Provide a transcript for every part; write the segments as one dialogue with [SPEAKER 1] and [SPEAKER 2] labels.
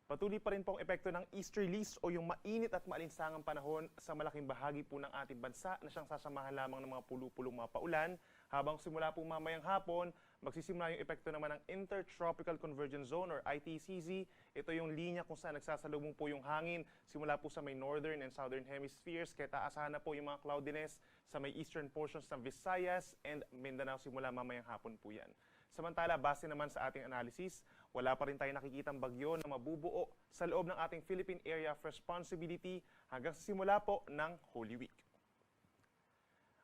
[SPEAKER 1] Patuloy pa rin pong epekto ng easterlies o yung mainit at maalinsangang panahon sa malaking bahagi po ng ating bansa na siyang sasamahan lamang ng mga pulu-pulong mga paulan. Habang simula po mamayang hapon, magsisimula yung epekto naman ng Intertropical Convergence Zone or ITCZ. Ito yung linya kung saan nagsasalubong po yung hangin simula po sa may northern and southern hemispheres. Kaya taasahan na po yung mga cloudiness sa may eastern portions ng Visayas and Mindanao simula mamayang hapon po yan. Samantala, base naman sa ating analysis, wala pa rin tayo nakikitang bagyo na mabubuo sa loob ng ating Philippine Area of Responsibility hanggang sa simula po ng Holy Week.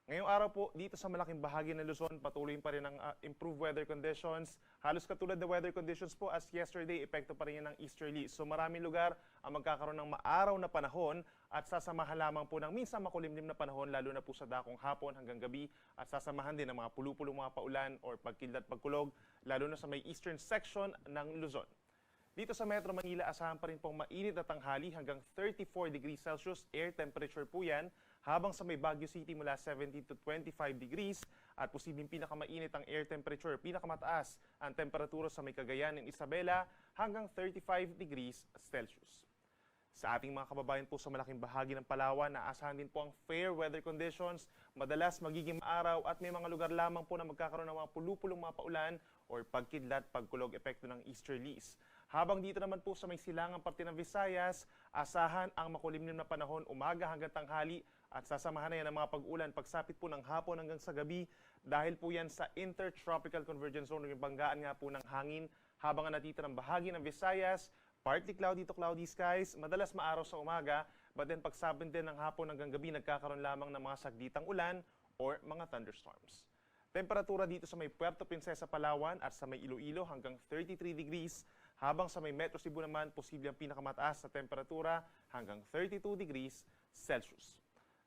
[SPEAKER 1] Ngayong araw po, dito sa malaking bahagi ng Luzon, patuloy pa rin ang improved weather conditions. Halos katulad ng weather conditions po as yesterday, epekto pa rin yan ng easterly. So maraming lugar ang magkakaroon ng maaraw na panahon at sasamahan lamang po ng minsan makulimlim na panahon, lalo na po sa dakong hapon hanggang gabi. At sasamahan din ng mga pulu-pulong mga paulan or pagkidlat pagkulog, lalo na sa may eastern section ng Luzon. Dito sa Metro Manila, asahan pa rin pong mainit na tanghali hanggang 34 degrees Celsius air temperature po yan, habang sa may Baguio City mula 17 to 25 degrees at posibleng pinakamainit ang air temperature, pinakamataas ang temperatura sa may Cagayan and Isabela hanggang 35 degrees Celsius. Sa ating mga kababayan po sa malaking bahagi ng Palawan, naasahan din po ang fair weather conditions, madalas magiging maaraw at may mga lugar lamang po na magkakaroon ng mga pulu-pulong mga paulan or pagkidlat, pagkulog epekto ng easterlies. Habang dito naman po sa may silangang parte ng Visayas, asahan ang makulimlim na panahon umaga hanggang tanghali at sasamahan na yan ng mga pag-ulan pagsapit po ng hapon hanggang sa gabi dahil po yan sa Intertropical Convergence Zone, yung banggaan nga po ng hangin. Habang ang natitirang bahagi ng Visayas, partly cloudy to cloudy skies, madalas maaraw sa umaga, but then pagsapit din ng hapon hanggang gabi, nagkakaroon lamang ng mga saglitang ulan or mga thunderstorms. Temperatura dito sa may Puerto Princesa, Palawan at sa may Iloilo hanggang 33 degrees, habang sa may Metro Cebu naman, posible ang pinakamataas na temperatura hanggang 32 degrees Celsius.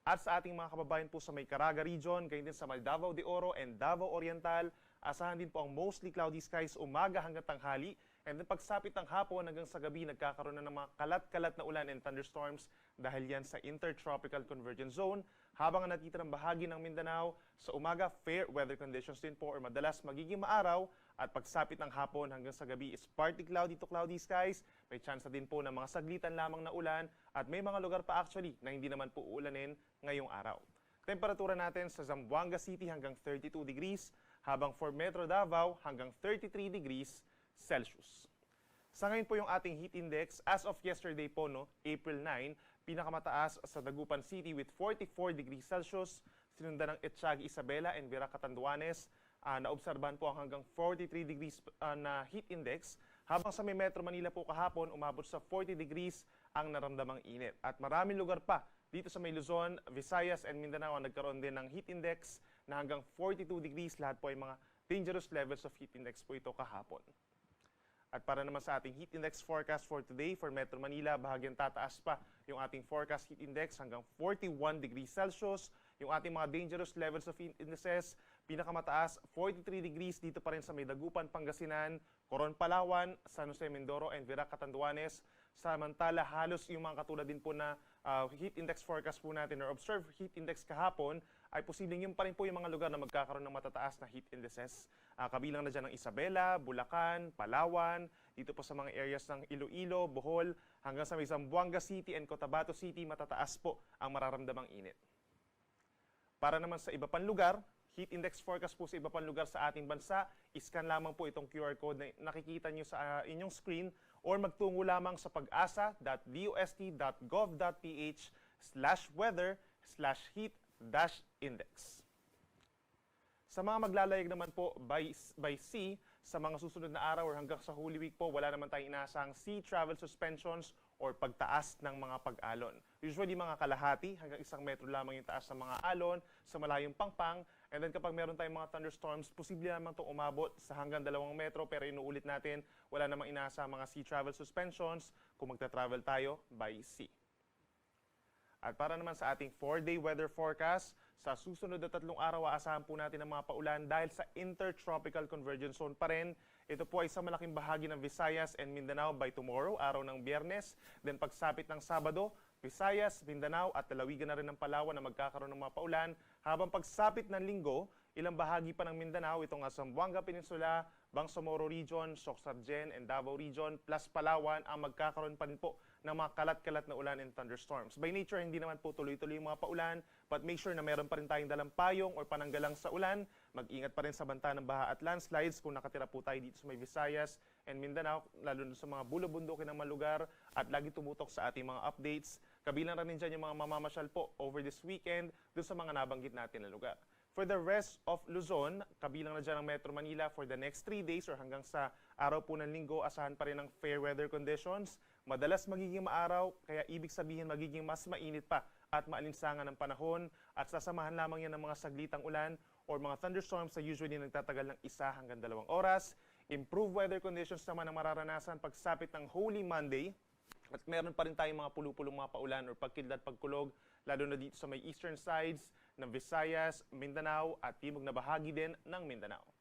[SPEAKER 1] At sa ating mga kababayan po sa may Caraga region, ganyan din sa may Davao de Oro and Davao Oriental, asahan din po ang mostly cloudy skies umaga hanggang tanghali. And then pagsapit ng hapon hanggang sa gabi, nagkakaroon na ng mga kalat-kalat na ulan and thunderstorms dahil yan sa Intertropical Convergence Zone. Habang ang natitirang bahagi ng Mindanao, sa umaga fair weather conditions din po or madalas magiging maaraw at pagsapit ng hapon hanggang sa gabi is partly cloudy to cloudy skies. May chance din po ng mga saglitan lamang na ulan at may mga lugar pa actually na hindi naman po uulanin ngayong araw. Temperatura natin sa Zamboanga City hanggang 32 degrees, habang for Metro Davao hanggang 33 degrees Celsius. Sa ngayon po yung ating heat index, as of yesterday po, April 9, pinakamataas sa Dagupan City with 44 degrees Celsius, sinundan ng Etchagi, Isabela and Virac, Catanduanes. Naobserbahan po ang hanggang 43 degrees na heat index, habang sa may Metro Manila po kahapon, umabot sa 40 degrees ang naramdamang init. At maraming lugar pa dito sa may Luzon, Visayas and Mindanao nagkaroon din ng heat index na hanggang 42 degrees. Lahat po ay mga dangerous levels of heat index po ito kahapon. At para naman sa ating heat index forecast for today, for Metro Manila, bahagyang tataas pa yung ating forecast heat index hanggang 41 degrees Celsius. Yung ating mga dangerous levels of heat indices, pinakamataas 43 degrees dito pa rin sa may Dagupan, Pangasinan, Coron, Palawan, San Jose, Mindoro, and Virac, Catanduanes. Samantala, halos yung mga katulad din po na heat index forecast po natin or observed heat index kahapon ay posibleng yun pa rin po yung mga lugar na magkakaroon ng matataas na heat indices. Kabilang na dyan ng Isabela, Bulacan, Palawan, dito po sa mga areas ng Iloilo, Bohol, hanggang sa may Zamboanga City and Cotabato City, matataas po ang mararamdamang init. Para naman sa iba pang lugar, heat index forecast po sa iba pang lugar sa ating bansa, iscan lamang po itong QR code na nakikita nyo sa inyong screen or magtungo lamang sa pag-asa.dost.gov.ph/weather/heat-index. Sa mga maglalayag naman po by sea, sa mga susunod na araw or hanggang sa Holy Week po, wala naman tayong inaasahang sea travel suspensions or pagtaas ng mga pag-alon. Usually mga kalahati hanggang 1 metro lamang yung taas ng mga alon sa malayong pangpang. And then kapag meron tayong mga thunderstorms, posible naman itong umabot sa hanggang 2 metro. Pero inuulit natin, wala namang inaasahang mga sea travel suspensions kung magta-travel tayo by sea. At para naman sa ating 4-day weather forecast, sa susunod na 3 araw, aasahan po natin ang mga paulan dahil sa Intertropical Convergence Zone pa rin. Ito po ay sa malaking bahagi ng Visayas and Mindanao by tomorrow, araw ng Biyernes. Then pagsapit ng Sabado, Visayas, Mindanao at lalawigan na rin ng Palawan na magkakaroon ng mga paulan. Habang pagsapit ng Linggo, ilang bahagi pa ng Mindanao, itong Zamboanga Peninsula, Bangsamoro Region, Soc-Sargen, and Davao Region, plus Palawan ang magkakaroon pa rin po ng mga kalat-kalat na ulan and thunderstorms. By nature, hindi naman po tuloy-tuloy yung mga paulan, but make sure na meron pa rin tayong dalang payong or pananggalang sa ulan. Mag-ingat pa rin sa banta ng baha at landslides kung nakatira po tayo dito sa may Visayas and Mindanao, lalo na sa mga bulubundukin ng mga lugar, at lagi tumutok sa ating mga updates. Kabilang rin dyan yung mga mamamasyal po over this weekend dun sa mga nabanggit natin na lugar. For the rest of Luzon, kabilang na dyan ang Metro Manila for the next 3 days or hanggang sa araw po ng linggo, asahan pa rin ng fair weather conditions. Madalas magiging maaraw, kaya ibig sabihin magiging mas mainit pa at maalinsangan ng panahon at sasamahan lamang yan ng mga saglitang ulan or mga thunderstorms na usually nagtatagal ng 1 hanggang 2 oras. Improved weather conditions naman ang mararanasan pagsapit ng Holy Monday. At meron pa rin tayong mga pulupulong mga paulan or pagkidlat pagkulog, lalo na dito sa may eastern sides ng Visayas, Mindanao at timog na bahagi din ng Mindanao.